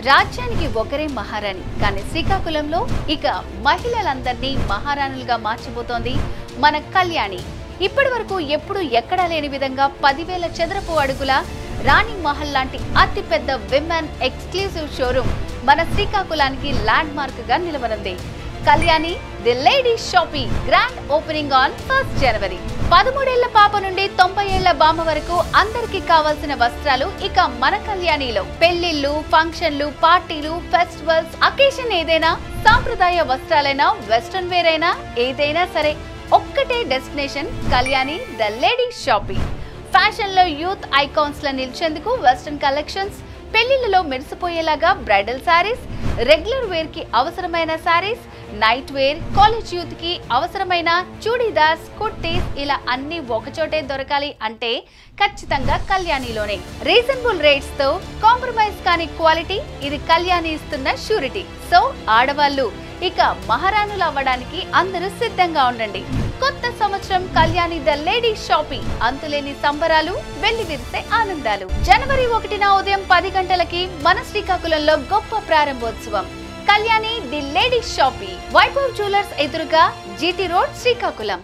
రాజ్యానికి ఒకరే మహారాణి కానీ శ్రీకాకుళంలో ఇక మహిళలందర్నీ మహారాణులుగా మార్చబోతోంది మన కళ్యాణి. ఇప్పటి వరకు ఎప్పుడు ఎక్కడా లేని విధంగా 10,000 చదరపు అడుగుల రాణి మహల్ లాంటి అతిపెద్ద విమెన్ ఎక్స్క్లూసివ్ షోరూమ్ మన శ్రీకాకుళానికి ల్యాండ్ మార్క్ గా నిలవనుంది. Kalyani the lady shopping grand opening on 1 January. 13 ఏళ్ల పాప నుండి 90 ఏళ్ల బామ్మ వరకు అందరికీ కావాల్సిన వస్త్రాలు ఇక మన కళ్యాణిలో. పెళ్లిళ్లు, ఫంక్షన్లు, పార్టీలు, ఫెస్టివల్స్, అకేషన్ ఏదైనా, సాంప్రదాయ వస్త్రాలైనా, వెస్ట్రన్ వేర్ అయినా ఏదైనా సరే ఒక్కటే destination Kalyani the lady shopping. Fashion లో యూత్ ఐకాన్స్ లా నిలిచేందుకు వెస్ట్రన్ కలెక్షన్స్, పెళ్లిళ్లలో మెరిసిపోయేలాగా బ్రైడల్ శారీస్, రెగ్యులర్ వేర్ కి అవసరమైన sarees, night wear, college youth కి అవసరమైన చూడీదార్స్, కుర్తీస్ ఇలా అన్ని ఒకచోటే దొరకాలి అంటే ఖచ్చితంగా కళ్యాణిలోనే. రీజనబుల్ రేట్స్ తో కాంప్రమైజ్ కాని క్వాలిటీ ఇది కళ్యాణి ఇస్తున్న షూరిటీ. సో ఆడవాళ్ళు ఇక మహారాణులు అవ్వడానికి అందరూ సిద్ధంగా ఉండండి. కొత్త సంవత్సరం కళ్యాణి ద లేడీ షాపింగ్, అంతులేని సంబరాలు, వెళ్లి విరిసే ఆనందాలు. జనవరి 1న ఉదయం 10 గంటలకి మన శ్రీకాకుళంలో గొప్ప ప్రారంభోత్సవం. Kalyani the lady shopping, Vaibhav jewellers ఎదురుగా, జీటీ రోడ్, శ్రీకాకుళం.